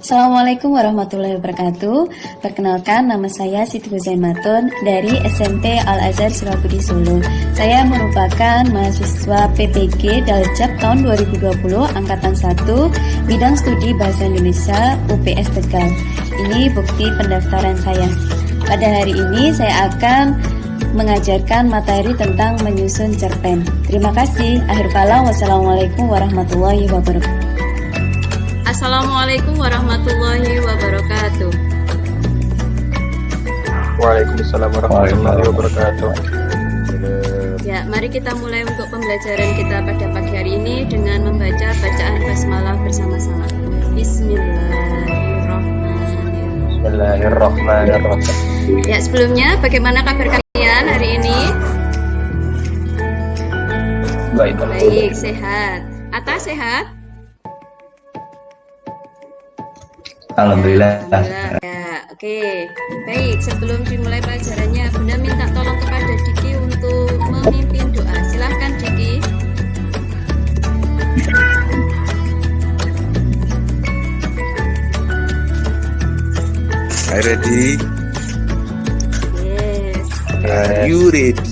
Assalamualaikum warahmatullahi wabarakatuh. Perkenalkan, nama saya Siti Huzaimatun dari SMP Al-Azhar Surabudi Solo. Saya merupakan mahasiswa PPG Daljab tahun 2020 Angkatan 1 Bidang Studi Bahasa Indonesia UPS Tegal. Ini bukti pendaftaran saya. Pada hari ini saya akan mengajarkan materi tentang menyusun cerpen. Terima kasih. Akhir kala, wassalamualaikum warahmatullahi wabarakatuh. Assalamualaikum warahmatullahi wabarakatuh. Waalaikumsalam warahmatullahi wabarakatuh. Ya, mari kita mulai untuk pembelajaran kita pada pagi hari ini dengan membaca bacaan basmalah bersama-sama. Bismillahirrahmanirrahim. Bismillahirrahmanirrahim. Ya, sebelumnya bagaimana kabar kalian hari ini? Baik, Sehat. Atta sehat? Alhamdulillah. Ya, oke. Baik, sebelum dimulai pelajarannya, Bunda minta tolong kepada Diki untuk memimpin doa. Silahkan Diki. Are ready? Yes. Are you ready?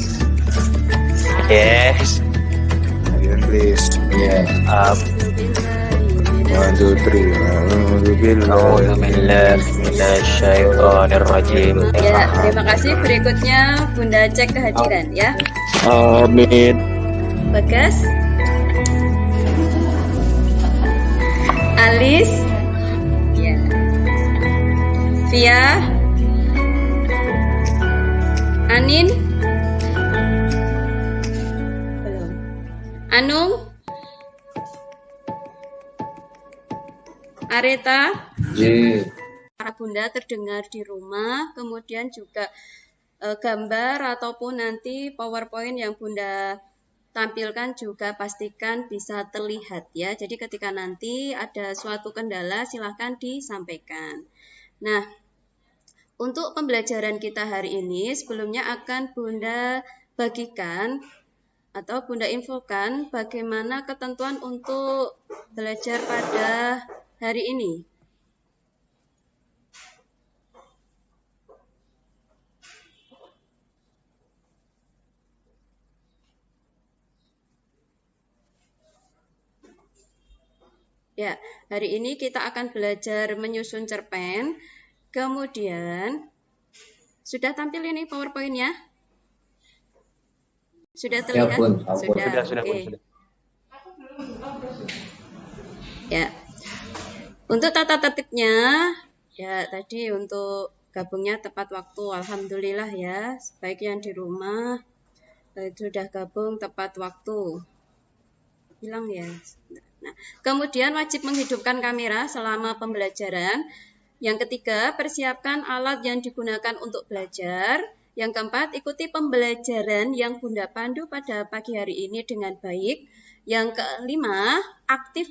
Yes. Are you please? Yes. One, two, three. A'udzu billahi minasyaitonir rajim. Ya, terima kasih. Berikutnya Bunda cek kehadiran ya. Amin. Bagas, Alis, ya. Via, Anin, belum. Anung, Areta. Para Bunda terdengar di rumah, kemudian juga gambar ataupun nanti PowerPoint yang Bunda tampilkan juga pastikan bisa terlihat ya. Jadi ketika nanti ada suatu kendala silahkan disampaikan. Nah, untuk pembelajaran kita hari ini sebelumnya akan Bunda bagikan atau Bunda infokan bagaimana ketentuan untuk belajar pada hari ini. Ya, hari ini kita akan belajar menyusun cerpen. Kemudian, sudah tampil ini PowerPoint-nya? Sudah terlihat? Sudah. Oke. Ya. Untuk tata tertibnya, ya tadi untuk gabungnya tepat waktu, alhamdulillah ya. Baik yang di rumah, sudah gabung tepat waktu. Hilang ya. Nah, kemudian wajib menghidupkan kamera selama pembelajaran. Yang ketiga, persiapkan alat yang digunakan untuk belajar. Yang keempat, ikuti pembelajaran yang Bunda pandu pada pagi hari ini dengan baik. Yang kelima, aktif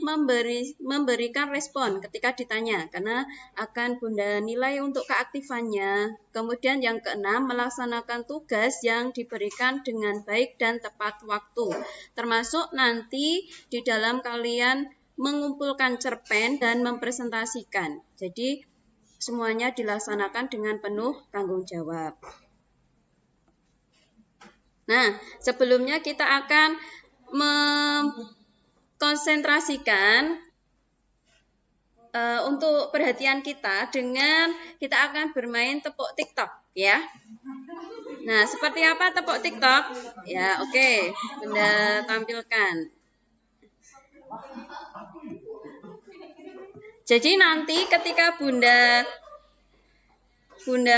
memberikan respon ketika ditanya, karena akan Bunda nilai untuk keaktifannya. Kemudian yang keenam, melaksanakan tugas yang diberikan dengan baik dan tepat waktu. Termasuk nanti di dalam kalian mengumpulkan cerpen dan mempresentasikan. Jadi semuanya dilaksanakan dengan penuh tanggung jawab. Nah, sebelumnya kita akan mengkonsentrasikan untuk perhatian kita dengan kita akan bermain tepuk TikTok ya. Nah, seperti apa tepuk TikTok? Ya, oke. Bunda tampilkan. Jadi nanti ketika Bunda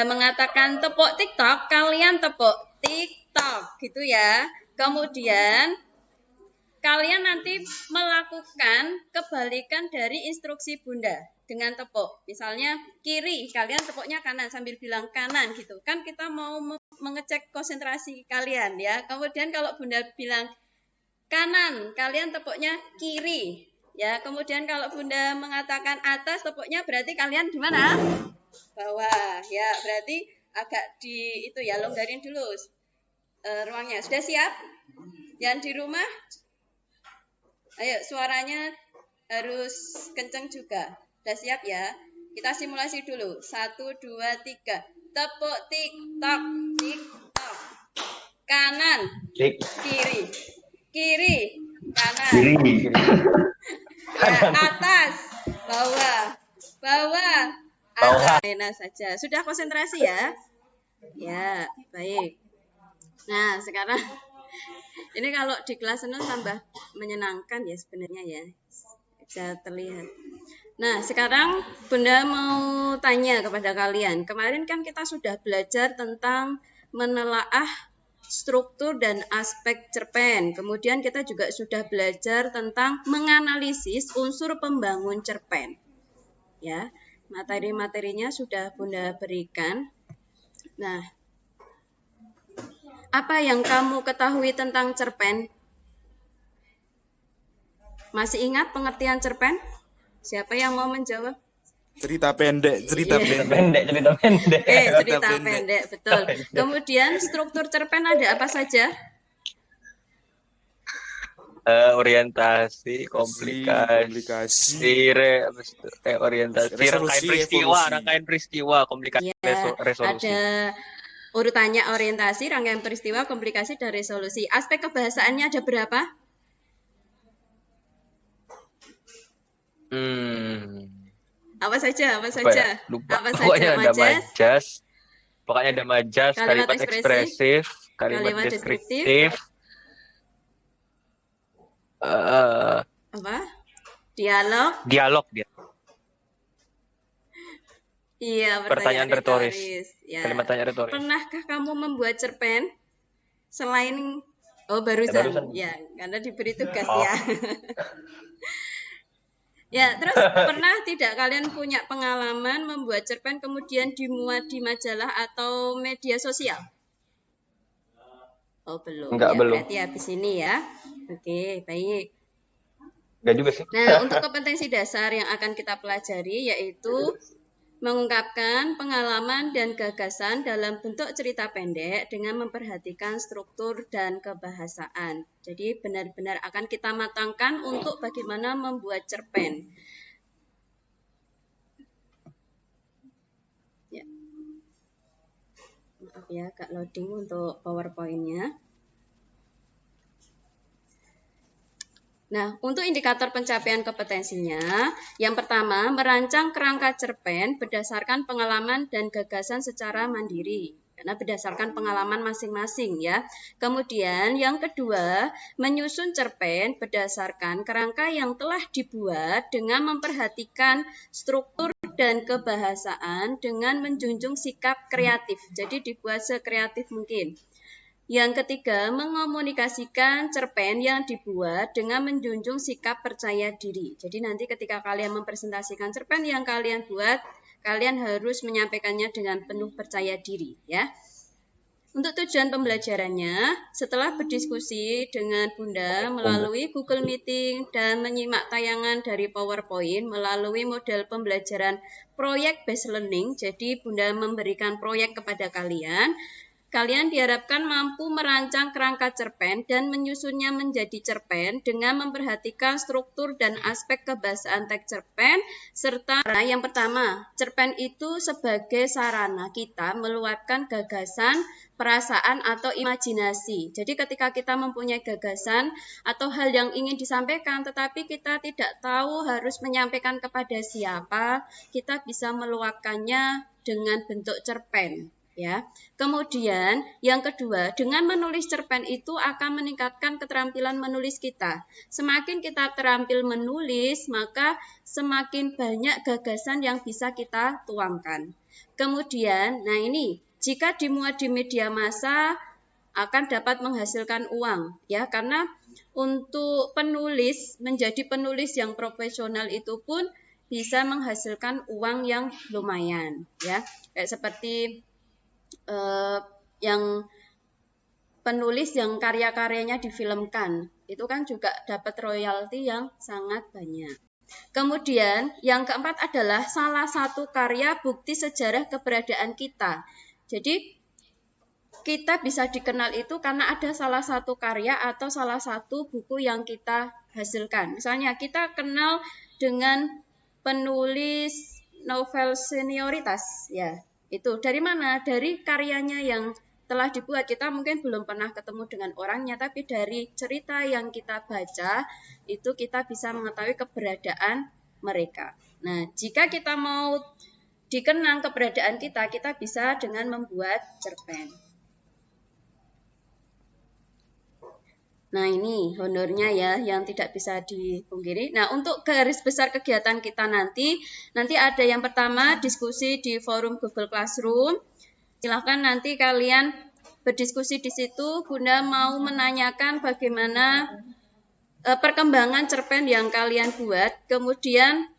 mengatakan tepuk TikTok, kalian tepuk TikTok gitu ya. Kemudian kalian nanti melakukan kebalikan dari instruksi Bunda dengan tepuk. Misalnya kiri, kalian tepuknya kanan sambil bilang kanan gitu. Kan kita mau mengecek konsentrasi kalian ya. Kemudian kalau Bunda bilang kanan, kalian tepuknya kiri. Ya, kemudian kalau Bunda mengatakan atas, tepuknya berarti kalian di mana? Bawah. Ya, berarti agak di itu ya, longgarin dulu ruangnya. Sudah siap? Yang di rumah? Ayo, suaranya harus kenceng juga. Sudah siap ya? Kita simulasi dulu. 1, 2, 3. Tepuk tik tok, tik tok. Kanan, Tik. kiri. Kiri, kanan. Kiri. Ya, atas, bawah, bawah, Bawah. atas. Enak saja. Sudah konsentrasi ya? Ya, baik. Nah, sekarang ini kalau di kelas senang tambah menyenangkan ya sebenarnya ya. Bisa terlihat. Nah, sekarang Bunda mau tanya kepada kalian. Kemarin kan kita sudah belajar tentang menelaah struktur dan aspek cerpen. Kemudian kita juga sudah belajar tentang menganalisis unsur pembangun cerpen. Ya, materi-materinya sudah Bunda berikan. Nah, apa yang kamu ketahui tentang cerpen? Masih ingat pengertian cerpen? Siapa yang mau menjawab? Cerita pendek, cerita Iya. pendek. Cerita pendek. Cerita pendek, betul. Kemudian struktur cerpen ada apa saja? Orientasi, komplikasi, orientasi, Resolusi, rangkaian peristiwa, evolusi. rangkaian peristiwa, komplikasi, Ya, resolusi. ada urutannya orientasi, rangkaian peristiwa, komplikasi, dan resolusi. Aspek kebahasaannya ada berapa? Apa saja? Apa Apa saja? ya? Lupa. Apa Pokoknya saja? ada Majas, majas, pokoknya ada majas, Kalimat kalimat ekspresif, kalimat kalimat deskriptif, deskriptif, apa? Dialog. dialog dia, Iya, pertanyaan retoris, Ya. kalimat tanya retoris. Pernahkah kamu membuat cerpen selain Barusan. barusan? Ya, karena diberi tugas Oh. ya. Ya, terus pernah tidak kalian punya pengalaman membuat cerpen kemudian dimuat di majalah atau media sosial? Oh, belum. Enggak, Ya, belum. berarti habis ini ya. Oke, baik. Enggak juga sih. Nah, untuk kompetensi dasar yang akan kita pelajari yaitu mengungkapkan pengalaman dan gagasan dalam bentuk cerita pendek dengan memperhatikan struktur dan kebahasaan. Jadi benar-benar akan kita matangkan untuk bagaimana membuat cerpen. Ya. Maaf ya, agak loading untuk PowerPoint-nya. Nah, untuk indikator pencapaian kompetensinya, yang pertama, merancang kerangka cerpen berdasarkan pengalaman dan gagasan secara mandiri. Karena berdasarkan pengalaman masing-masing ya. Kemudian yang kedua, menyusun cerpen berdasarkan kerangka yang telah dibuat dengan memperhatikan struktur dan kebahasaan dengan menjunjung sikap kreatif. Jadi dibuat sekreatif mungkin. Yang ketiga, mengomunikasikan cerpen yang dibuat dengan menjunjung sikap percaya diri. Jadi nanti ketika kalian mempresentasikan cerpen yang kalian buat, kalian harus menyampaikannya dengan penuh percaya diri ya. Untuk tujuan pembelajarannya, setelah berdiskusi dengan Bunda melalui Google Meeting dan menyimak tayangan dari PowerPoint melalui model pembelajaran Project Based Learning, jadi Bunda memberikan proyek kepada kalian. Kalian diharapkan mampu merancang kerangka cerpen dan menyusunnya menjadi cerpen dengan memperhatikan struktur dan aspek kebahasaan teks cerpen, serta yang pertama, cerpen itu sebagai sarana kita meluapkan gagasan, perasaan, atau imajinasi. Jadi ketika kita mempunyai gagasan atau hal yang ingin disampaikan, tetapi kita tidak tahu harus menyampaikan kepada siapa, kita bisa meluapkannya dengan bentuk cerpen. Ya. Kemudian yang kedua, dengan menulis cerpen itu akan meningkatkan keterampilan menulis kita. Semakin kita terampil menulis, maka semakin banyak gagasan yang bisa kita tuangkan. Kemudian, nah ini, jika dimuat di media massa akan dapat menghasilkan uang, ya, karena untuk penulis, menjadi penulis yang profesional itu pun bisa menghasilkan uang yang lumayan, ya. Kayak seperti yang penulis yang karya-karyanya difilmkan, itu kan juga dapat royalti yang sangat banyak. Kemudian yang keempat adalah salah satu karya bukti sejarah keberadaan kita. Jadi kita bisa dikenal itu karena ada salah satu karya atau salah satu buku yang kita hasilkan. Misalnya kita kenal dengan penulis novel senioritas ya. Itu dari mana? Dari karyanya yang telah dibuat. Kita mungkin belum pernah ketemu dengan orangnya, tapi dari cerita yang kita baca itu kita bisa mengetahui keberadaan mereka. Nah, jika kita mau dikenang keberadaan kita, kita bisa dengan membuat cerpen. Nah, ini honornya ya yang tidak bisa dipungkiri. Nah, untuk garis besar kegiatan kita nanti ada yang pertama diskusi di forum Google Classroom. Silahkan nanti kalian berdiskusi di situ. Bunda mau menanyakan bagaimana perkembangan cerpen yang kalian buat, kemudian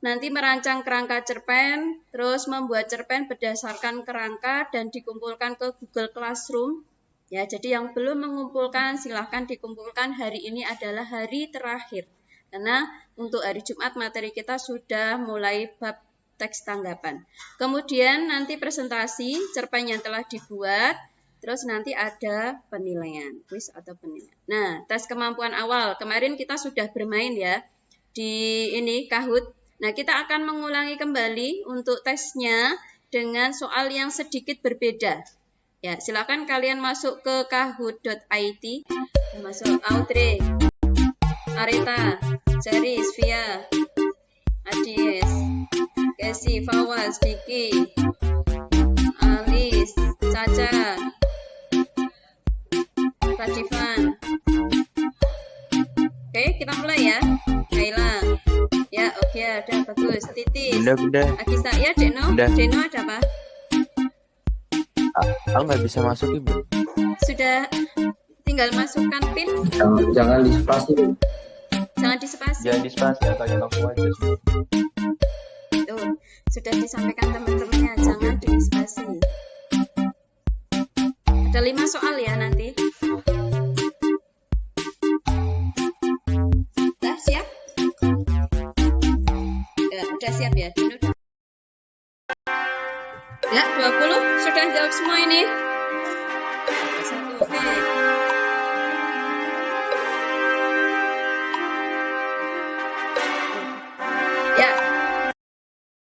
nanti merancang kerangka cerpen, terus membuat cerpen berdasarkan kerangka dan dikumpulkan ke Google Classroom. Ya, jadi yang belum mengumpulkan silahkan dikumpulkan. Hari ini adalah hari terakhir. Karena untuk hari Jumat materi kita sudah mulai bab teks tanggapan. Kemudian nanti presentasi cerpen yang telah dibuat, terus nanti ada penilaian, kuis atau penilaian. Nah, tes kemampuan awal. Kemarin kita sudah bermain ya di ini Kahoot. Nah, kita akan mengulangi kembali untuk tesnya dengan soal yang sedikit berbeda. Ya, silakan kalian masuk ke kahoot.it. Masuk Audrey, Arita, Ceris, Via, Adis, Casey, Fawaz, Vicky, Alice, Caca, Radivan. Oke, kita mulai ya. Kaila. Ya, oke, ada bagus. Titis. Bunda. Agista, ya, Deno. Bunda. Deno ada apa? Aku nggak bisa masuk ibu. Sudah tinggal masukkan pin. Jangan dispasi. Jangan dispasi. Jangan dispasi, tanya langsung aja. Tuh, sudah disampaikan teman-temannya, jangan dispasi. Ada 5 soal ya nanti. Udah siap? Ya, udah siap ya. Dino udah. Ya, 20 sudah jawab semua ini. Oke. Ya,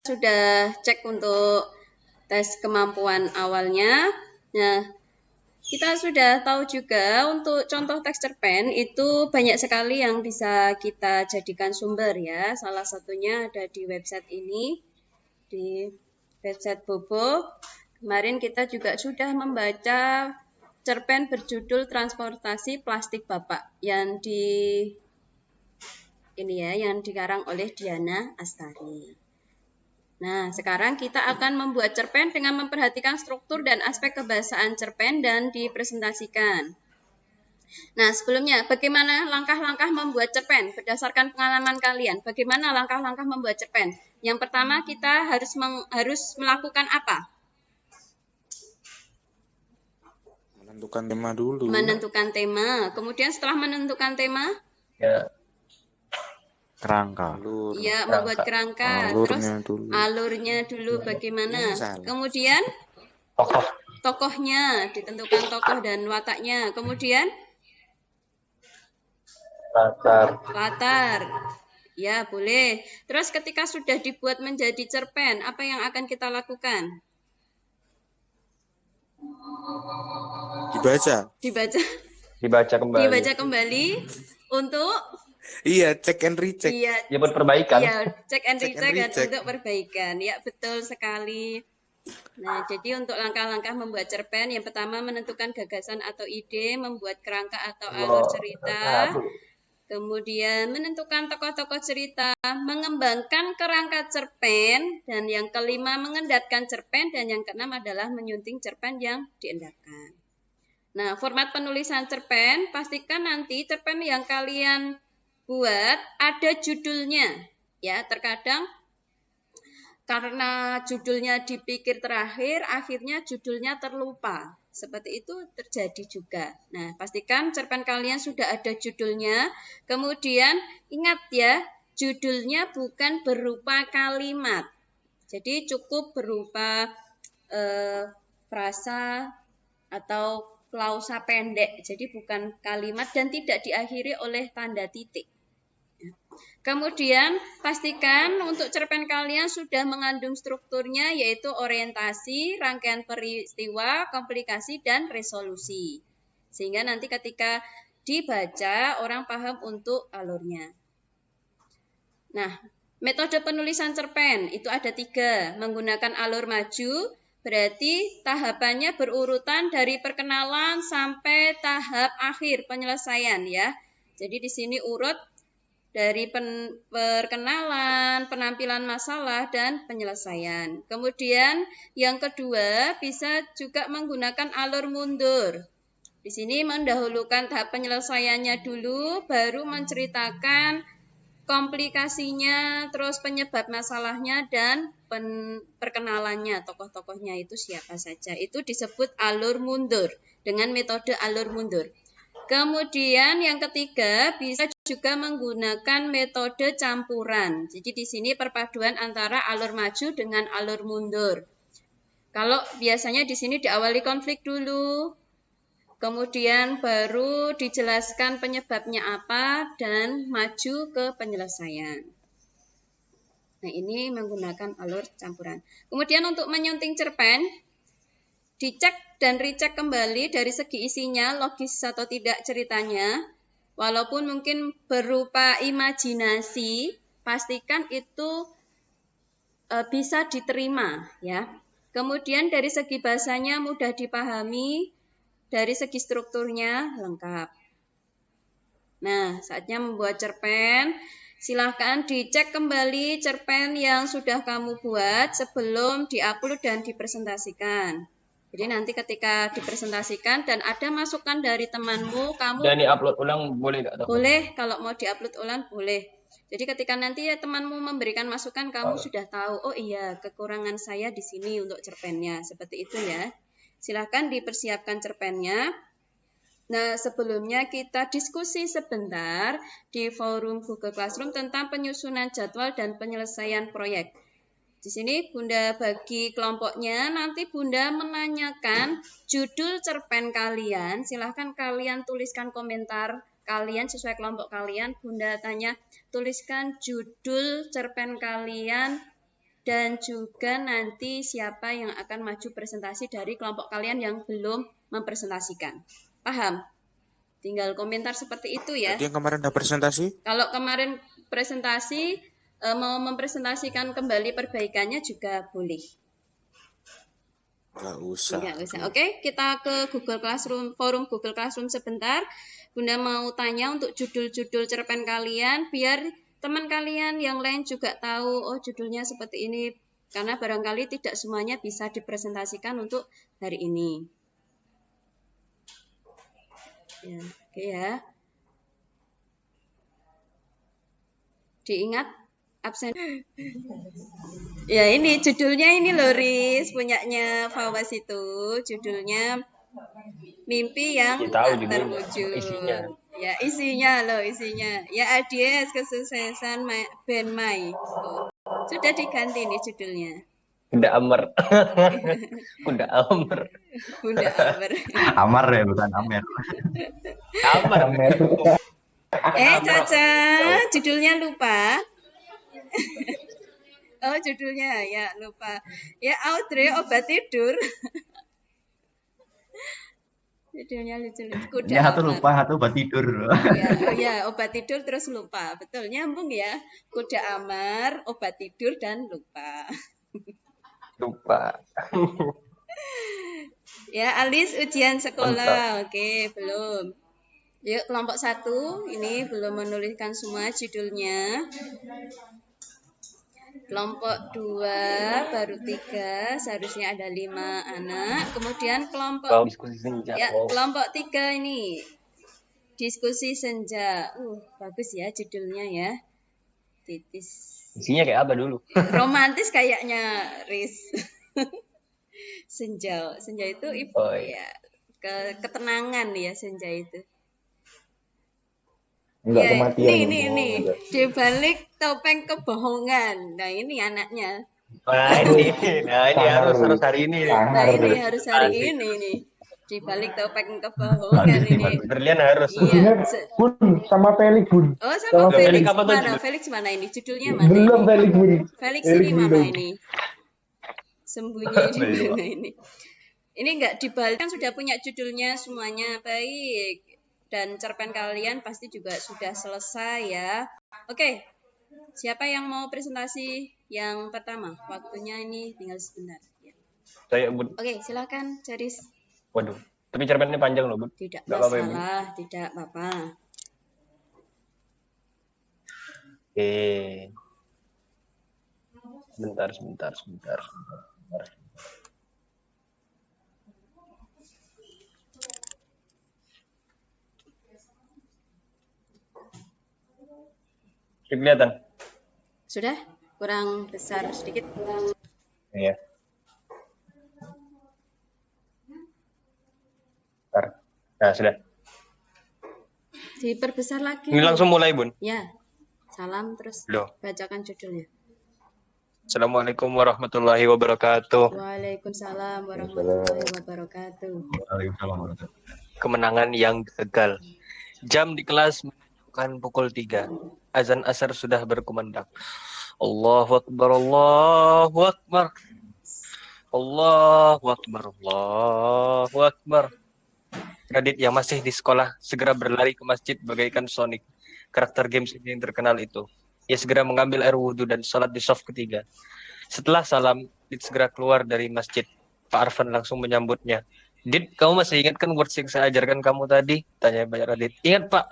sudah cek untuk tes kemampuan awalnya. Nah, kita sudah tahu juga untuk contoh teks cerpen itu banyak sekali yang bisa kita jadikan sumber ya. Salah satunya ada di website ini, di website Bobo. Kemarin kita juga sudah membaca cerpen berjudul Transportasi Plastik Bapak yang yang dikarang oleh Diana Astari. Nah, sekarang kita akan membuat cerpen dengan memperhatikan struktur dan aspek kebahasaan cerpen dan dipresentasikan. Nah, sebelumnya bagaimana langkah-langkah membuat cerpen berdasarkan pengalaman kalian? Bagaimana langkah-langkah membuat cerpen? Yang pertama kita harus melakukan apa? Menentukan tema dulu. Menentukan tema. Kemudian setelah menentukan tema, Ya, Kerangka. Alur. ya membuat kerangka. Terus alurnya dulu bagaimana? Salah. Kemudian tokoh. tokohnya, ditentukan tokoh dan wataknya. Kemudian latar. Ya, boleh. Terus ketika sudah dibuat menjadi cerpen, apa yang akan kita lakukan? Dibaca. Dibaca kembali. Dibaca kembali untuk Iya, cek and recheck. iya, Ya, buat perbaikan. iya, cek and Cek and recheck dan recheck. untuk perbaikan. Ya, betul sekali. Nah, jadi untuk langkah-langkah membuat cerpen, yang pertama menentukan gagasan atau ide, membuat kerangka atau alur cerita, kemudian menentukan tokoh-tokoh cerita, mengembangkan kerangka cerpen, dan yang kelima mengendapkan cerpen, dan yang keenam adalah menyunting cerpen yang diendapkan. Nah, format penulisan cerpen, pastikan nanti cerpen yang kalian buat ada judulnya. Ya, terkadang karena judulnya dipikir terakhir, akhirnya judulnya terlupa. Seperti itu terjadi juga. Nah, pastikan cerpen kalian sudah ada judulnya. Kemudian ingat ya, judulnya bukan berupa kalimat. Jadi cukup berupa frasa atau klausa pendek. Jadi bukan kalimat dan tidak diakhiri oleh tanda titik. Kemudian pastikan untuk cerpen kalian sudah mengandung strukturnya, yaitu orientasi, rangkaian peristiwa, komplikasi, dan resolusi. Sehingga nanti ketika dibaca orang paham untuk alurnya. Nah, metode penulisan cerpen itu ada 3. Menggunakan alur maju, berarti tahapannya berurutan dari perkenalan sampai tahap akhir penyelesaian ya. Jadi di sini urut dari perkenalan, penampilan masalah, dan penyelesaian. Kemudian yang kedua bisa juga menggunakan alur mundur. Di sini mendahulukan tahap penyelesaiannya dulu, baru menceritakan komplikasinya, terus penyebab masalahnya, dan perkenalannya, tokoh-tokohnya itu siapa saja. Itu disebut alur mundur, dengan metode alur mundur. Kemudian yang ketiga bisa juga menggunakan metode campuran. Jadi di sini perpaduan antara alur maju dengan alur mundur. Kalau biasanya di sini diawali konflik dulu, kemudian baru dijelaskan penyebabnya apa dan maju ke penyelesaian. Nah, ini menggunakan alur campuran. Kemudian untuk menyunting cerpen, dicek dan recheck kembali dari segi isinya, logis atau tidak ceritanya. Walaupun mungkin berupa imajinasi, pastikan itu bisa diterima ya. Kemudian dari segi bahasanya mudah dipahami, dari segi strukturnya lengkap. Nah, saatnya membuat cerpen. Silahkan dicek kembali cerpen yang sudah kamu buat sebelum diupload dan dipresentasikan. Jadi nanti ketika dipresentasikan dan ada masukan dari temanmu, kamu Dan di-upload ulang boleh nggak? boleh, kalau mau diupload ulang boleh. Jadi ketika nanti ya temanmu memberikan masukan, kamu sudah tahu, oh iya kekurangan saya di sini untuk cerpennya, seperti itu ya. Silahkan dipersiapkan cerpennya. Nah, sebelumnya kita diskusi sebentar di forum Google Classroom tentang penyusunan jadwal dan penyelesaian proyek. Di sini Bunda bagi kelompoknya, nanti Bunda menanyakan judul cerpen kalian. Silahkan kalian tuliskan komentar kalian sesuai kelompok kalian. Bunda tanya, tuliskan judul cerpen kalian dan juga nanti siapa yang akan maju presentasi dari kelompok kalian yang belum mempresentasikan. Paham? Tinggal komentar seperti itu ya. Jadi yang kemarin udah presentasi? Kalau kemarin presentasi, mau mempresentasikan kembali perbaikannya juga boleh. Nggak usah. Nggak usah. Oke, kita ke Google Classroom, forum Google Classroom sebentar. Bunda mau tanya untuk judul-judul cerpen kalian, biar teman kalian yang lain juga tahu, oh judulnya seperti ini. Karena barangkali tidak semuanya bisa dipresentasikan untuk hari ini. Ya, oke ya. Diingat absen. Ya ini judulnya ini loh Riz, punyanya Fawas itu. Judulnya Mimpi yang Ya, tahu tak judulnya, terwujud. isinya. Ya isinya loh isinya. Ya ADS kesuksesan Ben Mai. Oh, sudah diganti nih judulnya. Bunda Amer. Bunda Amer. Bunda Amber. Amar ya, bukan Amer. Amer. Caca, judulnya lupa. Oh judulnya ya lupa. Ya Audrey obat tidur. Judulnya lucu-lucu. Kuda Ya, satu Amar. lupa, satu buat tidur. Ya, obat tidur terus lupa. Betul, nyambung ya. Kuda Amar, obat tidur dan lupa. Lupa. Ya, Alis ujian sekolah. Oke, belum. Yuk, kelompok 1. Ini belum menuliskan semua judulnya. Kelompok 2 baru 3, seharusnya ada 5 anak. Kemudian kelompok Diskusi senja. ya, kelompok 3 ini diskusi senja. Bagus ya judulnya ya. Titis. Isinya kayak apa dulu? Romantis kayaknya, Riz. Senja. Senja itu ibu Oh, iya. ya. Ketenangan ya senja itu. Enggak Ya, kematian. nih. Di balik topeng kebohongan. Nah, ini anaknya. Nah ini harus hari ini. Nah, Sangar. ini harus hari Asik. ini nih. dibalik topeng kebohongan ini. Berlian harus. Iya. Bun sama Felix bun. Oh, sama Sama Felix. Felix apa tuh? Mana? Felix mana ini? Judulnya mana Belum ini? Felix bun. Felix Felix ini mana belum. ini? Sembunyi di mana ini? Ini enggak dibalik, kan sudah punya judulnya semuanya. Baik. Dan cerpen kalian pasti juga sudah selesai ya. Oke. Siapa yang mau presentasi yang pertama? Waktunya ini tinggal sebentar. Ya. Saya Bun. Oke, silakan Charis. Waduh. Tapi cerpennya panjang loh, Bun. Tidak Nggak apa-apa ya, Bun? masalah, tidak apa-apa. Oke. Sebentar. Kelihatan? Sudah? Kurang besar sedikit. Iya. Bentar. Nah, sudah. Diperbesar lagi. Ini langsung mulai, Bun. Ya. Salam terus Loh. bacakan judulnya. Assalamualaikum warahmatullahi wabarakatuh. Waalaikumsalam warahmatullahi wabarakatuh. Waalaikumsalam warahmatullahi Kemenangan yang gagal. Jam di kelas menunjukkan pukul 3. Azan asar sudah berkumandang. Allahu Akbar, Allahu Akbar. Allahu Akbar, Allahu Akbar. Radit yang masih di sekolah segera berlari ke masjid bagaikan Sonic. Karakter games yang terkenal itu. Ia segera mengambil air wudhu dan sholat di shaf ketiga. Setelah salam, Dit segera keluar dari masjid. Pak Arfan langsung menyambutnya. Dit, kamu masih ingat kan words yang saya ajarkan kamu tadi? Tanya banyak Radit. Ingat Pak.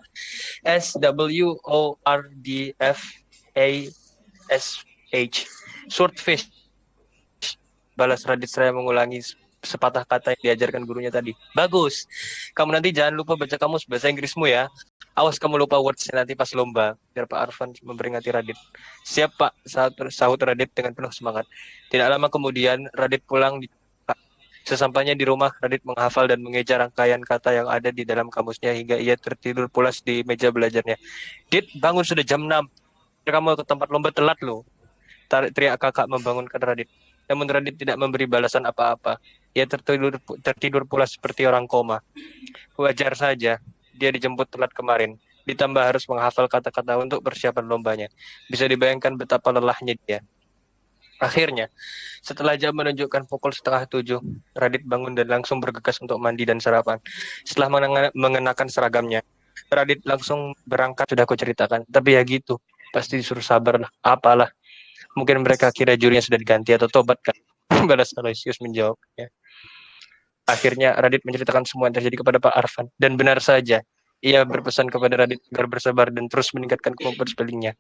SWORDFASH. Swordfish. Balas Radit saya mengulangi sepatah kata yang diajarkan gurunya tadi. Bagus. Kamu nanti jangan lupa baca kamus bahasa Inggrismu ya. Awas kamu lupa wordsnya nanti pas lomba. Biar Pak Arfan memperingati Radit. Siap Pak, sahut Radit dengan penuh semangat. Tidak lama kemudian Radit pulang. Sesampainya di rumah, Radit menghafal dan mengeja rangkaian kata yang ada di dalam kamusnya hingga ia tertidur pulas di meja belajarnya. Dit, bangun sudah jam 6. Kamu ke tempat lomba telat loh. Teriak kakak membangunkan Radit. Namun Radit tidak memberi balasan apa-apa. Ia tertidur pulas seperti orang koma. Wajar saja, dia dijemput telat kemarin. Ditambah harus menghafal kata-kata untuk persiapan lombanya. Bisa dibayangkan betapa lelahnya dia. Akhirnya, setelah jam menunjukkan pukul 6:30, Radit bangun dan langsung bergegas untuk mandi dan sarapan. Setelah mengenakan seragamnya, Radit langsung berangkat. Sudah aku ceritakan, tapi ya gitu. Pasti disuruh sabar lah, apalah. Mungkin mereka kira jurinya sudah diganti atau tobat kan. Balas Aloysius menjawab. Ya. Akhirnya Radit menceritakan semua yang terjadi kepada Pak Arfan. Dan benar saja, ia berpesan kepada Radit agar bersabar dan terus meningkatkan kemampuan spellingnya.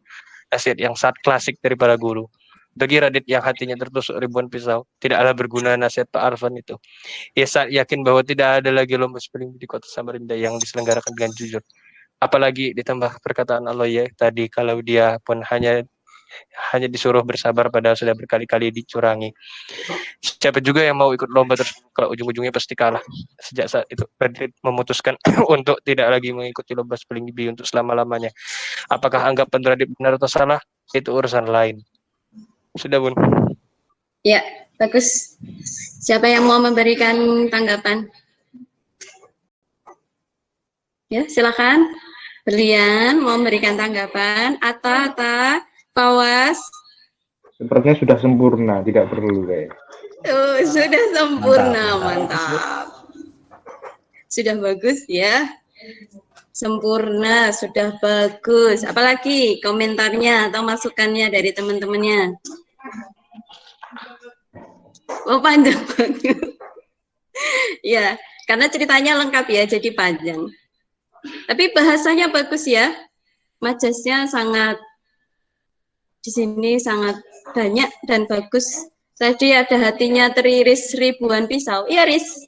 Nasihat yang sangat klasik dari para guru. Bagi Radit yang hatinya tertusuk ribuan pisau, tidaklah berguna nasihat Pak Arfan itu. Ia sangat yakin bahwa tidak ada lagi lomba spelling di kota Samarinda yang diselenggarakan dengan jujur. Apalagi ditambah perkataan Aloy tadi, kalau dia pun hanya disuruh bersabar padahal sudah berkali-kali dicurangi. Siapa juga yang mau ikut lomba terus kalau ujung-ujungnya pasti kalah. Sejak saat itu Radit memutuskan untuk tidak lagi mengikuti lomba spelling bee untuk selama-lamanya. Apakah anggapan Radit benar atau salah? Itu urusan lain. Sudah Bun. Ya, bagus. Siapa yang mau memberikan tanggapan? Ya, silakan. Berlian mau memberikan tanggapan. Ata, Pawas. Sepertinya sudah sempurna, tidak perlu kayak. Sudah sempurna, mantap. Sudah bagus ya. Sempurna, sudah bagus. Apalagi komentarnya atau masukannya dari teman-temannya? Oh, panjang banget. Ya, karena ceritanya lengkap ya, jadi panjang. Tapi bahasanya bagus ya. Majasnya sangat di sini sangat banyak dan bagus. Tadi ada hatinya teriris ribuan pisau. Iya, Riz.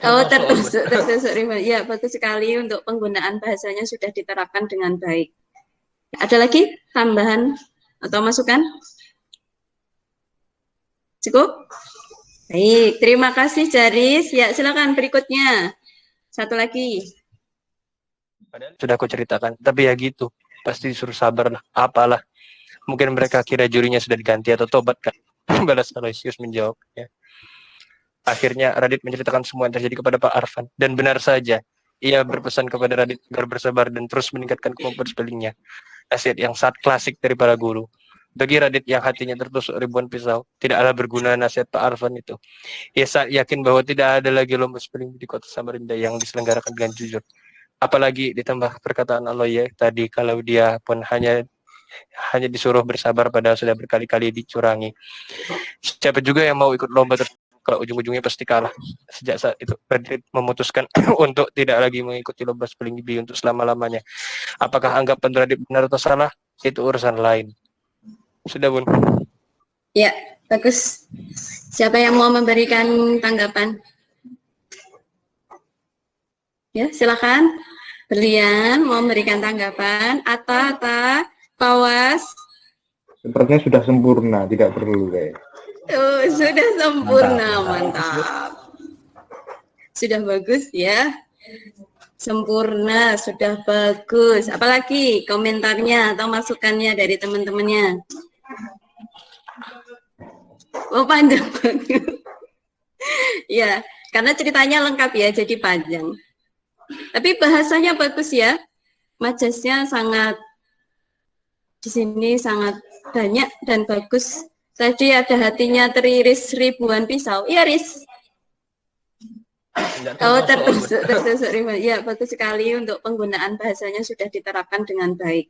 Oh, tertusuk ribuan. Ya, bagus sekali untuk penggunaan bahasanya sudah diterapkan dengan baik. Ada lagi tambahan atau masukan? Cukup? Baik, terima kasih Charis. Ya, silakan berikutnya. Satu lagi. Sudah aku ceritakan, tapi ya gitu. Pasti disuruh sabar lah, apalah. Mungkin mereka kira jurinya sudah diganti atau tobat kan. Balas Aloysius menjawab. Ya. Akhirnya Radit menceritakan semua yang terjadi kepada Pak Arfan. Dan benar saja, ia berpesan kepada Radit agar bersabar dan terus meningkatkan kemampuan spellingnya. Nasihat yang sangat klasik dari para guru. Bagi Radit yang hatinya tertusuk ribuan pisau, tidaklah berguna nasihat Pak Arfan itu. Ia yakin bahwa tidak ada lagi lomba spelling di kota Samarinda yang diselenggarakan dengan jujur. Apalagi ditambah perkataan Aloye tadi, kalau dia pun hanya disuruh bersabar padahal sudah berkali-kali dicurangi. Siapa juga yang mau ikut lomba kalau ujung-ujungnya pasti kalah. Sejak saat itu Radit memutuskan untuk tidak lagi mengikuti lomba spelling bee untuk selama-lamanya. Apakah anggapan Radit benar atau salah? Itu urusan lain. Sudah, Bun. Ya, bagus. Siapa yang mau memberikan tanggapan? Ya, silakan. Berlian mau memberikan tanggapan. Atta, Pawas. Sepertinya sudah sempurna, tidak perlu kayak. Oh, sudah sempurna, mantap. Sudah bagus ya. Sempurna, sudah bagus. Apalagi komentarnya atau masukannya dari teman-temannya? Oh, panjang banget. Ya, karena ceritanya lengkap ya, jadi panjang. Tapi bahasanya bagus ya. Majasnya sangat di sini sangat banyak dan bagus. Tadi ada hatinya teriris ribuan pisau. Iya, Riz. Oh, tertusuk ribuan. Ya, bagus sekali untuk penggunaan bahasanya sudah diterapkan dengan baik.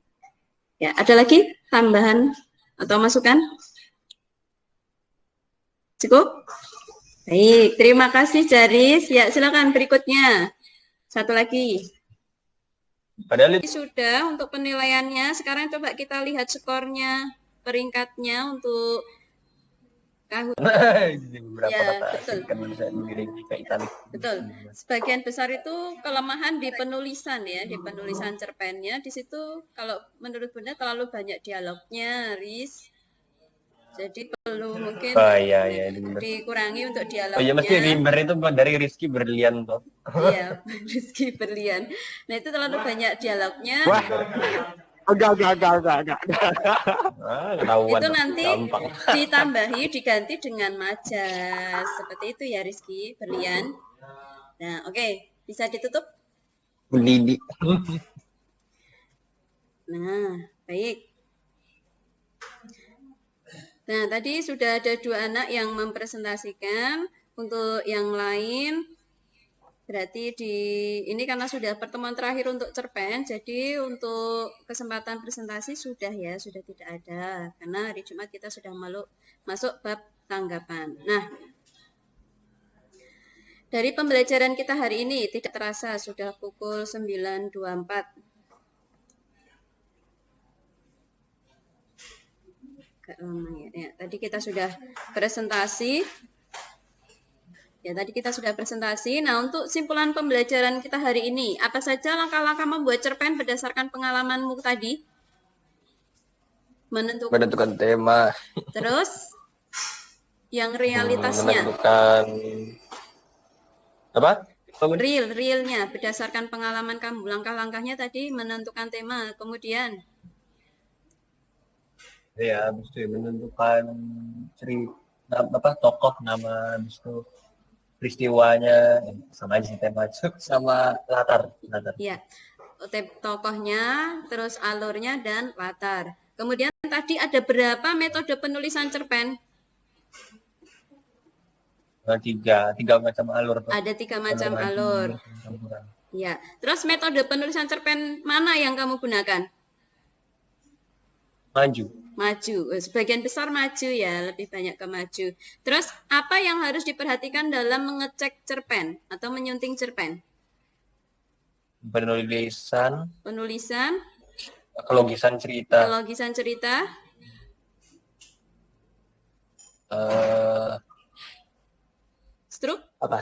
Ya, ada lagi tambahan atau masukan? Cukup? Baik, terima kasih Jaris. Ya, silakan berikutnya. Satu lagi. Padahal Sudah untuk penilaiannya. Sekarang coba kita lihat skornya, peringkatnya untuk ya, betul. Betul. Sebagian besar itu kelemahan di penulisan ya, di penulisan cerpennya. Di situ kalau menurut Bunda terlalu banyak dialognya, Riz. Jadi perlu mungkin dikurangi untuk dialognya. Oh iya, mesti Rimber itu dari Rizky Berlian toh. Iya, Rizky Berlian. Nah, itu terlalu banyak dialognya. Wah, enggak. Itu nanti ditambahi, diganti dengan majas. Seperti itu ya, Rizky Berlian. Nah, oke. Bisa ditutup? Didi. Nah, baik. Nah, tadi sudah ada 2 anak yang mempresentasikan. Untuk yang lain, berarti ini karena sudah pertemuan terakhir untuk cerpen, jadi untuk kesempatan presentasi sudah ya, sudah tidak ada. Karena hari Jumat kita sudah masuk bab tanggapan. Nah, dari pembelajaran kita hari ini tidak terasa sudah pukul 9.24. Lama ya. Tadi kita sudah presentasi. Ya, tadi kita sudah presentasi. Nah, untuk simpulan pembelajaran kita hari ini, apa saja langkah-langkah membuat cerpen berdasarkan pengalamanmu tadi? Menentukan tema. Terus yang realitasnya. Menentukan apa? Realnya berdasarkan pengalaman kamu. Langkah-langkahnya tadi menentukan tema, kemudian Ya, habis itu menentukan cerita tokoh, nama, habis itu peristiwanya, sama aja tema sama latar. Ya, tokohnya, terus alurnya dan latar. Kemudian tadi ada berapa metode penulisan cerpen? 3 macam alur. Ada 3 macam alur. Ya, terus metode penulisan cerpen mana yang kamu gunakan? Maju, sebagian besar maju ya, lebih banyak ke maju. Terus apa yang harus diperhatikan dalam mengecek cerpen atau menyunting cerpen? Penulisan, kelogisan cerita,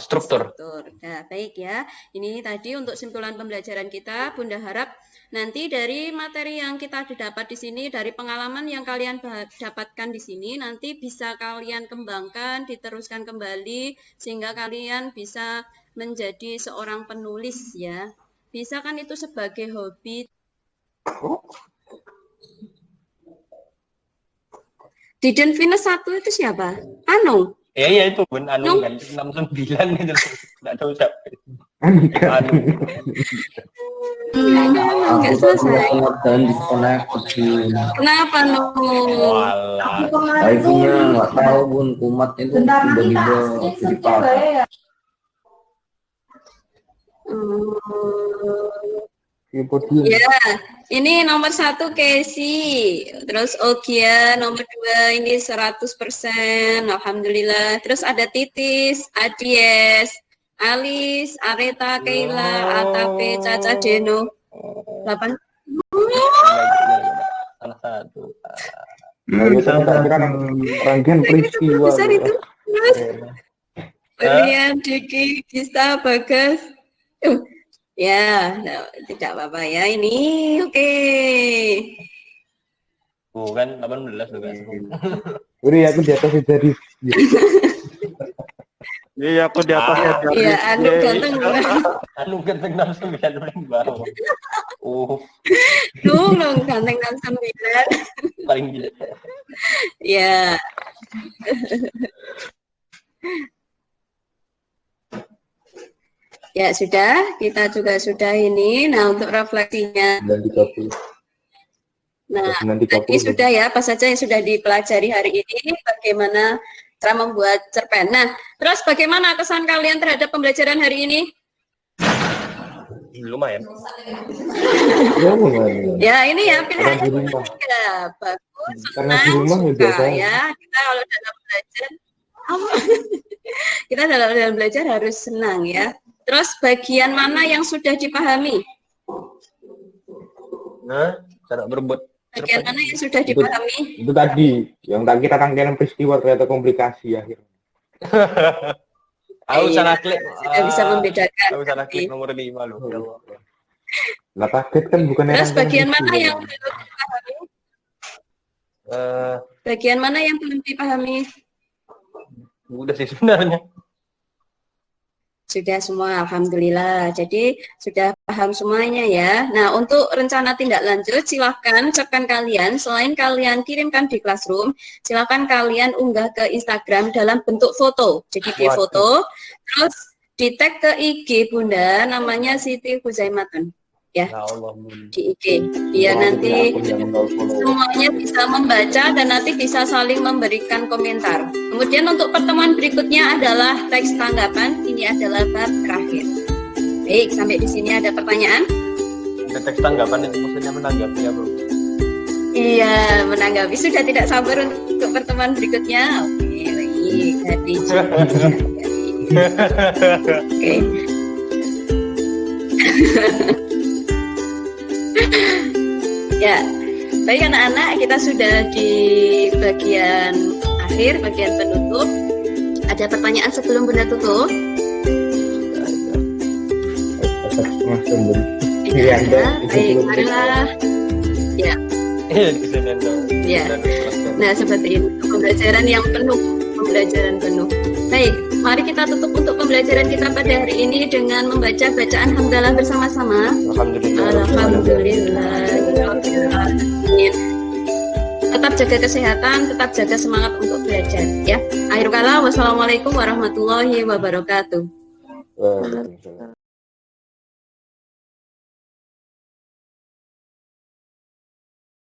struktur. Nah, baik ya. Ini tadi untuk simpulan pembelajaran kita. Bunda harap nanti dari materi yang kita dapat di sini, dari pengalaman yang kalian dapatkan di sini, nanti bisa kalian kembangkan, diteruskan kembali, sehingga kalian bisa menjadi seorang penulis ya. Bisa kan itu sebagai hobi. Diden Venus 1 itu siapa? Anu? Iya itu pun anu kan 69 gitu. Enggak tahu siapa. Anu. Nggak selesai. dan disconnect. Kenapa no? Walah. Wifi-nya nggak tahu bun, kumat itu tiba-tiba dipakai. Ya, ini nomor 1 Casey, terus Ogia nomor 2 ini 100%, alhamdulillah. Terus ada Titis, Aries, Alis, Areta, Keila, Atape, Caca, Deno. 8. Salah satu. Rangkaian peristiwa. Besar itu. Terus Rian, Diki, Gista, Bagas. Ya, tidak apa-apa ya ini. Oke. Bukan 18 juga. Udah aku di atas jadi. Iya, aku di atas ya. Iya, anu ganteng banget. Anu ganteng 69 paling bawah. Oh, Dong, ganteng 69. paling gila. Ya. Ya sudah, kita juga sudah ini. Nah untuk refleksinya, Dan 30. nah Nanti tadi sudah ya, apa saja yang sudah dipelajari hari ini, bagaimana cara membuat cerpen. Nah, terus bagaimana kesan kalian terhadap pembelajaran hari ini? Lumayan. Ya ini ya Karena di pilihannya rumah. ya bagus, Karena di senang, rumah ya suka biasa. ya. Kita kalau dalam belajar, kita dalam belajar harus senang ya. Terus bagian mana yang sudah dipahami? Nah, cara berbuat Bagian cerpen. mana yang sudah dipahami? Itu tadi yang tak kita rangkaian peristiwa ternyata komplikasi akhirnya. Aku Iya, salah klik. Sudah bisa membedakan. Aku salah klik nomor 5 loh. Ya Allah. Lah kaget kan bukan Terus rangkaian bagian mana peristiwa. yang belum dipahami? Eh, Bagian mana yang belum dipahami? udah sih sebenarnya. Sudah semua, alhamdulillah. Jadi sudah paham semuanya ya. Nah, untuk rencana tindak lanjut, silahkan cerpen kalian. Selain kalian kirimkan di Classroom, silahkan kalian unggah ke Instagram dalam bentuk foto. Jadi di Waduh. foto, terus di tag ke IG Bunda, namanya Siti Huzaimatun. Ya, Ya Allah, Bun. di IG. Biar nanti semuanya bisa membaca dan nanti bisa saling memberikan komentar. Kemudian untuk pertemuan berikutnya adalah teks tanggapan. Ini adalah bab terakhir. Baik, sampai di sini ada pertanyaan? Ada teks tanggapan itu maksudnya menanggapi ya, Bro. Iya, menanggapi. Sudah tidak sabar untuk pertemuan berikutnya. Oke, baik. Jadi, oke. Ya, baik anak-anak, kita sudah di bagian akhir, bagian penutup. Ada pertanyaan sebelum Bunda tutup? Iya, ada. Baik, marilah. Ya, Di sini ada. ya. Nah, seperti itu. Pembelajaran yang penuh. Pembelajaran penuh. Baik, mari kita tutup untuk pembelajaran kita pada hari ini dengan membaca bacaan hamdalah bersama-sama. Alhamdulillah. Alhamdulillah. Tetap jaga kesehatan, tetap jaga semangat untuk belajar ya. Akhir kala, wassalamualaikum warahmatullahi wabarakatuh. Waalaikumsalam.